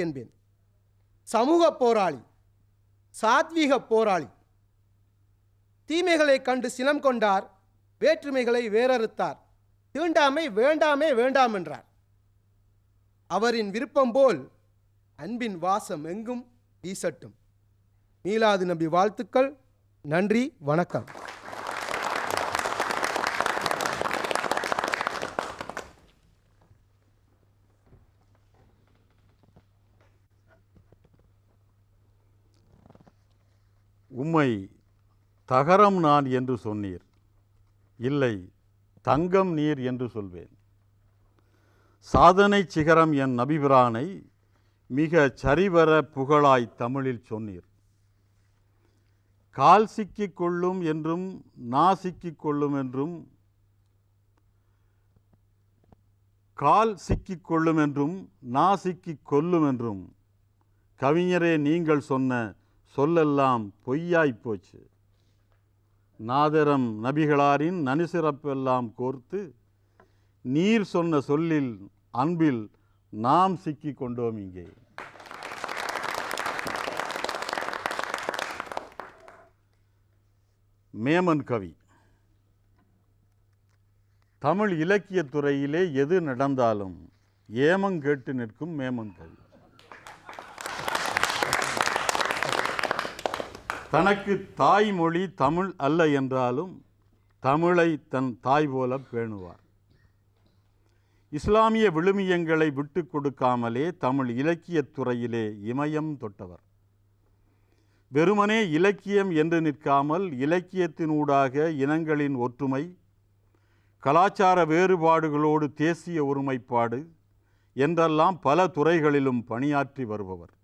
என்பேன். சமூக போராளி, சாத்வீக போராளி. தீமைகளை கண்டு சினம் கொண்டார், வேற்றுமைகளை வேறறுத்தார், தீண்டாமை வேண்டாமே வேண்டாம் என்றார். அவரின் விருப்பம் போல் அன்பின் வாசம் எங்கும் வீசட்டும். மீலாது நபி வாழ்த்துக்கள். நன்றி, வணக்கம். உம்மை தகரம் நான் என்று சொன்னீர், இல்லை தங்கம் நீர் என்று சொல்வேன். சாதனை சிகரம் என் நபிபிரானை மிக சரிவர புகழாய் தமிழில் சொன்னீர். கால் சிக்கிக் கொள்ளும் என்றும் நா சிக்கிக் கொள்ளும் என்றும், கால் சிக்கிக் கொள்ளும் என்றும் நா சிக்கிக் கொல்லும் என்றும் கவிஞரே நீங்கள் சொன்ன சொல்லெல்லாம் பொய்யாய்ப் போச்சு. நாதரம் நபிகளாரின் நனிசிறப்பெல்லாம் கோர்த்து நீர் சொன்ன சொல்லில் அன்பில் நாம் சிக்கிக் கொண்டோம் இங்கே. மேமன் கவி. தமிழ் இலக்கியத் துறையிலே எது நடந்தாலும் ஏமங்கேட்டு நிற்கும் மேமன் கவி. தனக்கு தாய்மொழி தமிழ் அல்ல என்றாலும் தமிழை தன் தாய் போல பேணுவார். இஸ்லாமிய விழுமியங்களை விட்டு கொடுக்காமலே தமிழ் இலக்கியத் துறையிலே இமயம் தொட்டவர். வெறுமனே இலக்கியம் என்று நிற்காமல் இலக்கியத்தினூடாக இனங்களின் ஒற்றுமை, கலாச்சார வேறுபாடுகளோடு தேசிய ஒருமைப்பாடு என்றெல்லாம் பல துறைகளிலும் பணியாற்றி வருபவர்.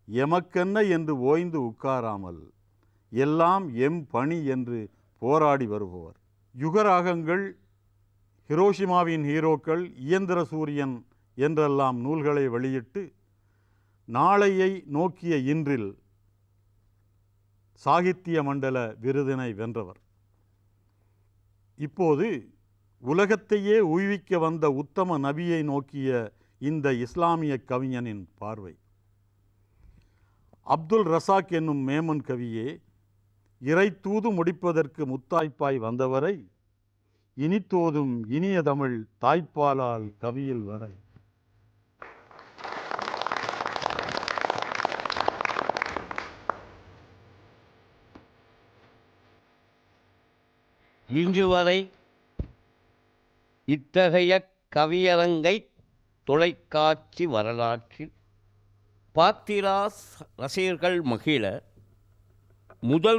எமக்கென்ன என்று ஓய்ந்து உட்காராமல் எல்லாம் எம் பணி என்று போராடி வருபவர். யுகராகங்கள், ஹிரோஷிமாவின் ஹீரோக்கள், இயந்திர சூரியன் என்றெல்லாம் நூல்களை வெளியிட்டு நாளையை நோக்கிய இன்றில் சாகித்ய மண்டல விருதினை வென்றவர். இப்போது உலகத்தையே உய்விக்க வந்த உத்தம நபியை நோக்கிய இந்த இஸ்லாமிய கவிஞனின் பார்வை. அப்துல் ரசாக் என்னும் மேமன் கவியே, இறை தூது முடிப்பதற்கு முத்தாய்ப்பாய் வந்தவரை இனித்தோதும் இனிய தமிழ் தாய்ப்பாலால் கவியில் வரை. இன்று வரை இத்தகைய கவியரங்கை தொலைக்காட்சி வரலாற்றில் பாத்திரா ரசிகர்கள் மகிழ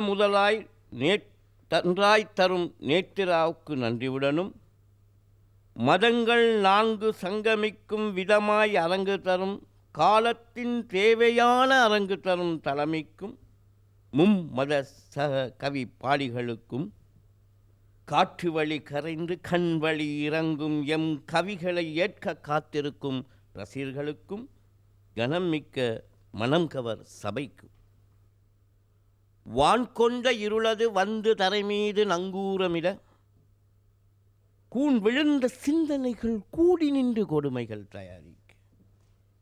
முதலாய் தன்றாய் தரும் நேத்திராவுக்கு நன்றியுடனும், மதங்கள் 4 சங்கமிக்கும் விதமாய் அரங்கு தரும் காலத்தின் தேவையான அரங்கு தரும் தலைமைக்கும், மும்மத சக கவி பாடிகளுக்கும், காற்று வழி கரைந்து கண் வழி இறங்கும் எம் கவிகளை ஏற்க காத்திருக்கும் ரசிகர்களுக்கும், கனம் மிக்க மனம் கவர் சபைக்கு, வான் கொண்ட இருளது வந்து தரைமீது நங்கூரமிட, கூன் விழுந்த சிந்தனைகள் கூடி நின்று கொடுமைகள் தயாரிக்க,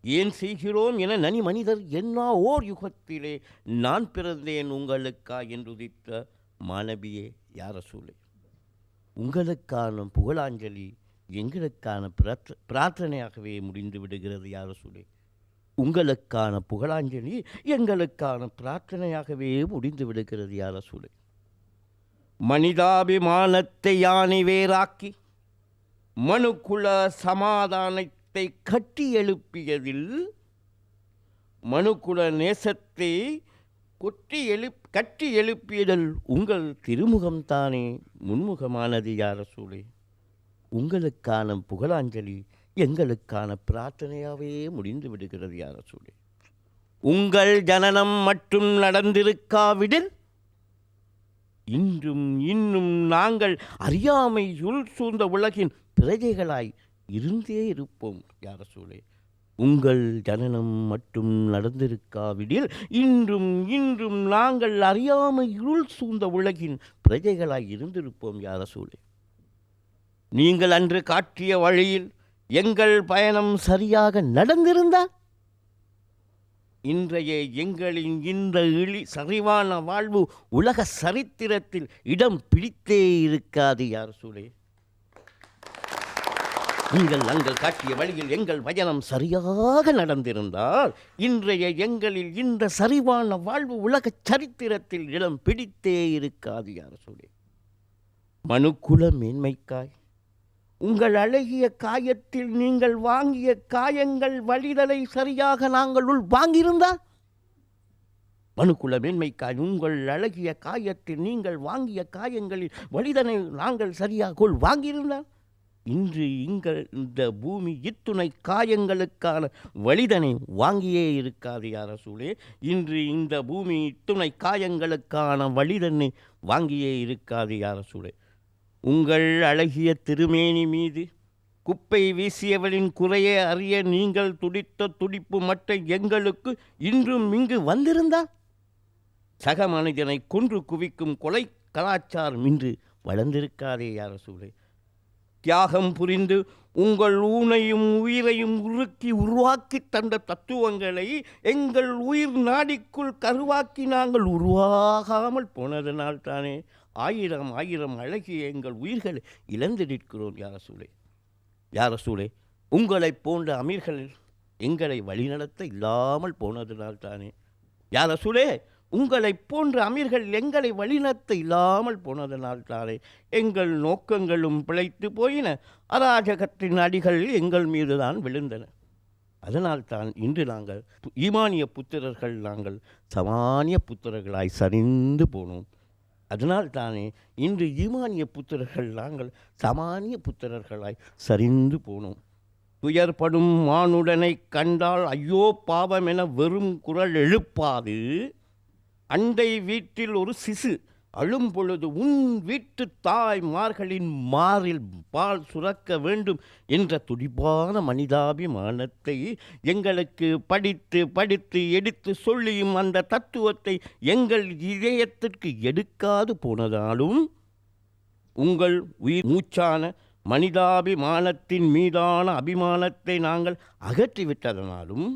ஏன் செய்கிறோம் என நனி மனிதர் என்னா ஓர் யுகத்திலே நான் பிறந்தேன் உங்களுக்கா என்று உதித்த மாணவியே யா ரசூலே, உங்களுக்கான புகழாஞ்சலி எங்களுக்கான பிரார்த்தனையாகவே முடிந்து விடுகிறது யா ரசூலே. உங்களுக்கான புகழாஞ்சலி எங்களுக்கான பிரார்த்தனையாகவே முடிந்து விடுகிறது யா ரசூலே. மனிதாபிமானத்தை யானை வேறாக்கி மனுக்குல சமாதானத்தை கட்டி எழுப்பியதில் மனுக்குல நேசத்தை கட்டி எழுப்பியதில் உங்கள் திருமுகம்தானே முன்முகமானது யா ரசூலே. உங்களுக்கான புகழாஞ்சலி எங்களுக்கான பிரார்த்தனையாகவே முடிந்து விடுகிறது யா ரசூலே. உங்கள் ஜனனம் மட்டும் நடந்திருக்காவிடில் இன்றும் இன்னும் நாங்கள் அறியாமையுள் சூழ்ந்த உலகின் பிரஜைகளாய் இருந்தே இருப்போம் யா ரசூலே. உங்கள் ஜனனம் மட்டும் நடந்திருக்காவிடில் இன்றும் இன்றும் நாங்கள் அறியாமையுள் சூழ்ந்த உலகின் பிரஜைகளாய் இருந்திருப்போம் யா ரசூலே. நீங்கள் அன்று காட்டிய வழியில் எங்கள் பயணம் சரியாக நடந்திருந்தால் இன்றைய எங்களின் இந்த சரிவான வாழ்வு உலக சரித்திரத்தில் இடம் பிடித்தே இருக்காது யா ரசூலே. நாங்கள் காட்டிய வழியில் எங்கள் பயணம் சரியாக நடந்திருந்தால் இன்றைய எங்களில் இந்த சரிவான வாழ்வு உலக சரித்திரத்தில் இடம் பிடித்தே இருக்காது யா ரசூலே. மனுக்குல மேன்மைக்காய் உங்கள் அழகிய காயத்தில் நீங்கள் வாங்கிய காயங்கள் வழிதலை சரியாக நாங்கள் வாங்கியிருந்தால், மனுக்குல மேன்மைக்காய் உங்கள் அழகிய காயத்தில் நீங்கள் வாங்கிய காயங்களில் வழிதனை நாங்கள் சரியாக வாங்கியிருந்தால் இன்று இந்த பூமி இத்துணை காயங்களுக்கான வழிதனை வாங்கியே இருக்காது யா ரசூலே. இன்று இந்த பூமி இத்துணை காயங்களுக்கான வழிதனை வாங்கியே இருக்காது யா ரசூலே. உங்கள் அழகிய திருமேனி மீது குப்பை வீசியவளின் குறையை அறிய நீங்கள் துடித்த துடிப்பு மற்ற எங்களுக்கு இன்றும் இங்கு வந்திருந்தால், சக மனிதனை கொன்று குவிக்கும் கொலை கலாச்சாரம் இன்று வளர்ந்திருக்காதே யா ரசூலே. தியாகம் புரிந்து உங்கள் ஊனையும் உயிரையும் உருவாக்கி தந்த தத்துவங்களை எங்கள் உயிர் நாடிக்குள் கருவாக்கி நாங்கள் உருவாகாமல் போனதனால் தானே ஆயிரம் ஆயிரம் அழகிய எங்கள் உயிர்களை இழந்து நிற்கிறோம் யா ரசூலே. யா ரசூலே, உங்களைப் போன்ற அமீர்கள் எங்களை வழிநடத்த இல்லாமல் போனதனால் தானே. யா ரசூலே, உங்களைப் போன்ற அமீர்கள் எங்களை வழிநடத்த இல்லாமல் போனதனால் தானே எங்கள் நோக்கங்களும் பிழைத்து போயின. அராஜகத்தின் அடிகள் எங்கள் மீது தான் விழுந்தன. அதனால்தான் இன்று நாங்கள் ஈமானிய புத்திரர்கள் நாங்கள் சமானிய புத்திரர்களாய் சரிந்து போனோம். அதனால்தானே இன்று ஈமானிய புத்திரர்கள் நாங்கள் சமானிய புத்திரர்களாய் சரிந்து போனோம். துயர்படும் மானுடனை கண்டால் ஐயோ பாவம் என வெறும் குரல் எழுப்பாது, அண்டை வீட்டில் ஒரு சிசு அழும் பொழுது உன் வீட்டு தாய்மார்களின் மாறில் பால் சுரக்க வேண்டும் என்ற துடிப்பான மனிதாபிமானத்தை எங்களுக்கு படித்து படித்து எடுத்து சொல்லியும் அந்த தத்துவத்தை எங்கள் இதயத்திற்கு எடுக்காது போனதாலும், உங்கள் உயிர் மூச்சான மனிதாபிமானத்தின் மீதான அபிமானத்தை நாங்கள் அகற்றிவிட்டதனாலும்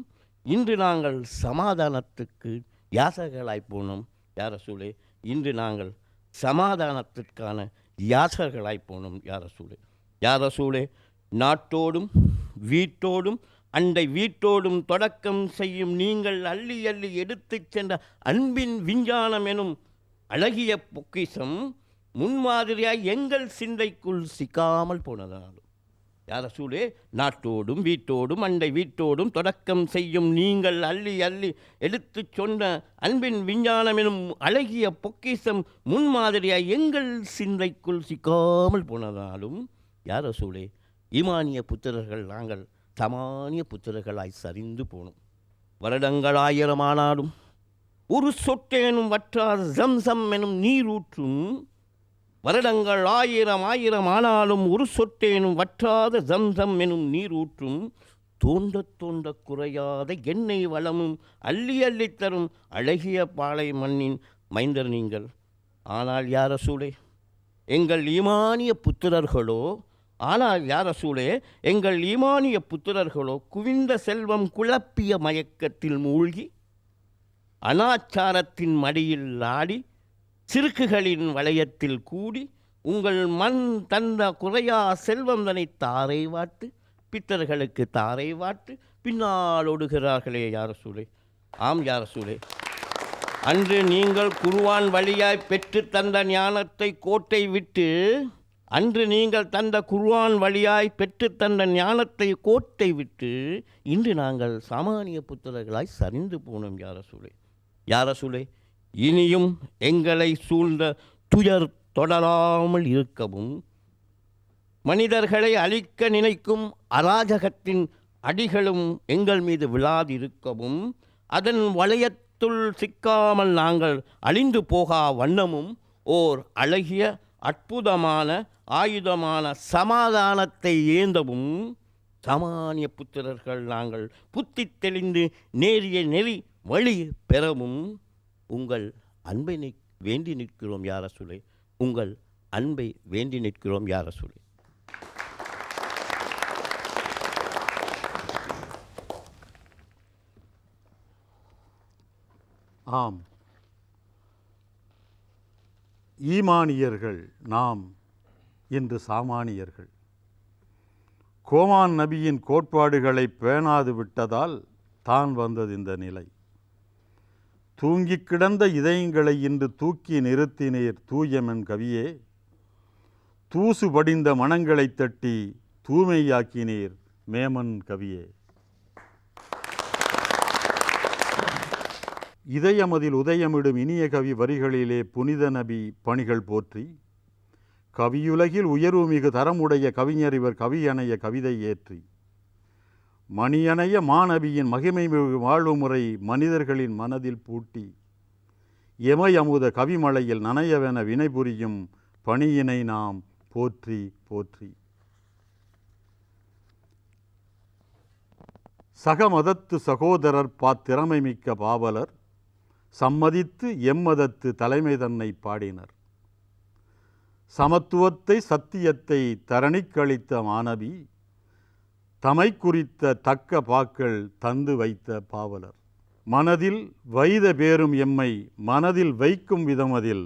இன்று நாங்கள் சமாதானத்துக்கு யாசகர்களாய் போனோம் யா ரசூலே. இன்று நாங்கள் சமாதானத்திற்கான யாசகர்களாய் போனோம் யா ரசூலே. யா ரசூலே, நாட்டோடும் வீட்டோடும் அண்டை வீட்டோடும் தொடக்கம் செய்யும் நீங்கள் அள்ளி அள்ளி எடுத்துச் சென்ற அன்பின் விஞ்ஞானம் எனும் அழகிய பொக்கிஷம் முன்மாதிரியாய் எங்கள் சிந்தைக்குள் சிக்காமல் போனதாலும், யா ரசூலே, நாட்டோடும் வீட்டோடும் அண்டை வீட்டோடும் தொடக்கம் செய்யும் நீங்கள் அள்ளி அள்ளி எடுத்துச் சொன்ன அன்பின் விஞ்ஞானம் எனும் அழகிய பொக்கிஷம் முன்மாதிரியாய் எங்கள் சிந்தைக்குள் சிக்காமல் போனதாலும், யா ரசூலே, ஈமானிய புத்திரர்கள் நாங்கள் சமானிய புத்திரர்களாய் சரிந்து போனோம். வருடங்கள் 1000 ஆனாலும் ஒரு சொட்டேனும் வற்றாத ஜம்சம் எனும் நீரூற்றும், வருடங்கள் 1000 ஆனாலும் ஒரு சொட்டேனும் வற்றாத ஜம்சம் எனும் நீரூற்றும், தோண்ட தோண்ட குறையாத எண்ணெய் வளமும் அள்ளி அள்ளி தரும் அழகிய பாலை மண்ணின் மைந்தர் நீங்கள். ஆனால் யா ரசூலே, எங்கள் ஈமானிய புத்திரர்களோ எங்கள் ஈமானிய புத்திரர்களோ குவிந்த செல்வம் குழப்பிய மயக்கத்தில் மூழ்கி அனாச்சாரத்தின் மடியில் ஆடி சிறுக்குகளின் வளையத்தில் கூடி உங்கள் மண் தந்த குறையா செல்வம் தன்னை தாரை வாட்டு பித்தர்களுக்கு தாரை வாட்டு பின்னால் ஓடுகிறார்களே யா ரசூலே. ஆம் யா ரசூலே, அன்று நீங்கள் குர்ஆன் வழியாய் பெற்று தந்த ஞானத்தை கோட்டை விட்டு கோட்டை விட்டு இன்று நாங்கள் சாமானிய புத்திரர்களாய் சரிந்து போனோம் யா ரசூலே. யா ரசூலே, இனியும் எங்களை சூழ்ந்த துயர் தொடராமல் இருக்கவும், மனிதர்களை அழிக்க நினைக்கும் அராஜகத்தின் அடிகளும் எங்கள் மீது விழாதிருக்கவும், அதன் வளையத்துள் சிக்காமல் நாங்கள் அழிந்து போகா வண்ணமும் ஓர் அழகிய அற்புதமான ஆயுதமான சமாதானத்தை ஏந்தவும் சாமானிய புத்திரர்கள் நாங்கள் புத்தி தெளிந்து நேரிய நெறி வழி பெறவும் உங்கள் அன்பை வேண்டி நிற்கிறோம் யா ரசூலே. உங்கள் அன்பை வேண்டி நிற்கிறோம் யா ரசூலே. ஆம், ஈமானியர்கள் நாம் இன்று சாமானியர்கள். கோமான் நபியின் கோட்பாடுகளை பேணாது விட்டதால் தான் வந்தது இந்த நிலை. தூங்கிக் கிடந்த இதயங்களை இன்று தூக்கி நிறுத்தினீர் தூயமென் கவியே. தூசு படிந்த மனங்களை தட்டி தூய்மையாக்கினீர் மேமன் கவியே. இதயமதில் உதயமிடும் இனிய கவி வரிகளிலே புனித நபி பணிகள் போற்றி, கவியுலகில் உயர்வுமிகு தரமுடைய கவிஞரிவர் கவியணைய கவிதை ஏற்றி, மணியணைய மாநபியின் மகிமைமிகு வாழ்வு முறை மனிதர்களின் மனதில் பூட்டி, எமயமுத கவிமலையில் நனையவென வினைபுரியும் பணியினை நாம் போற்றி போற்றி. சகமதத்து சகோதரர் பாத்திறமை மிக்க பாவலர் சம்மதித்து எம்மதத்து தலைமை தன்னை பாடினர். சமத்துவத்தை சத்தியத்தை தரணிக்களித்த மாணவி தமை குறித்த தக்க பாக்கள் தந்து வைத்த பாவலர். மனதில் வைத பேரும் எம்மை மனதில் வைக்கும் விதமதில்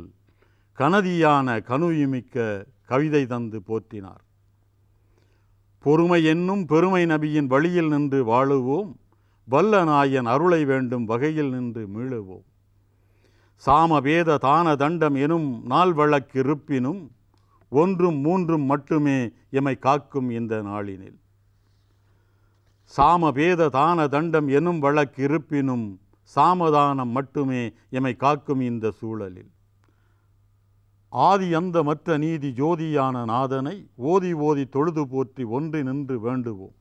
கனதியான கனுயுமிக்க கவிதை தந்து போற்றினார். பொறுமை என்னும் பெருமை நபியின் வழியில் நின்று வாழுவோம், வல்ல நாயன் அருளை வேண்டும் வகையில் நின்று மீளுவோம். சாமவேத தான தண்டம் எனும் நாள் வழக்கிருப்பினும் ஒன்றும் மூன்றும் மட்டுமே எமை காக்கும் இந்த நாளினில். சாமவேத தான தண்டம் எனும் வழக்கிருப்பினும் சாமதானம் மட்டுமே எமை காக்கும் இந்த சூழலில். ஆதி அந்த மற்ற நீதி ஜோதியான நாதனை ஓதி ஓதி தொழுது போற்றி ஒன்றி நின்று வேண்டுவோம்.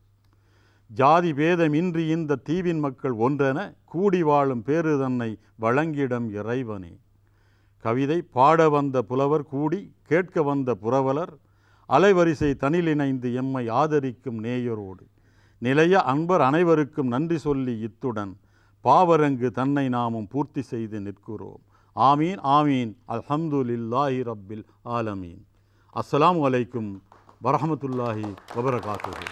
ஜாதி பேதமின்றி இந்த தீவின் மக்கள் ஒன்றென கூடி வாழும் பேறு தன்னை வழங்கிடம் இறைவனே. கவிதை பாட வந்த புலவர் கூடி கேட்க வந்த புரவலர் அலைவரிசை தனிலிணைந்து எம்மை ஆதரிக்கும் நேயரோடு நிலைய அன்பர் அனைவருக்கும் நன்றி சொல்லி இத்துடன் பாவரங்கு தன்னை நாமும் பூர்த்தி செய்து நிற்கிறோம். ஆமீன் ஆமீன். அல்ஹம்துலில்லாஹி ரப்பில் ஆலமீன். அஸ்ஸலாமு அலைக்கும் வரஹ்மத்துல்லாஹி வபரகாத்துஹு.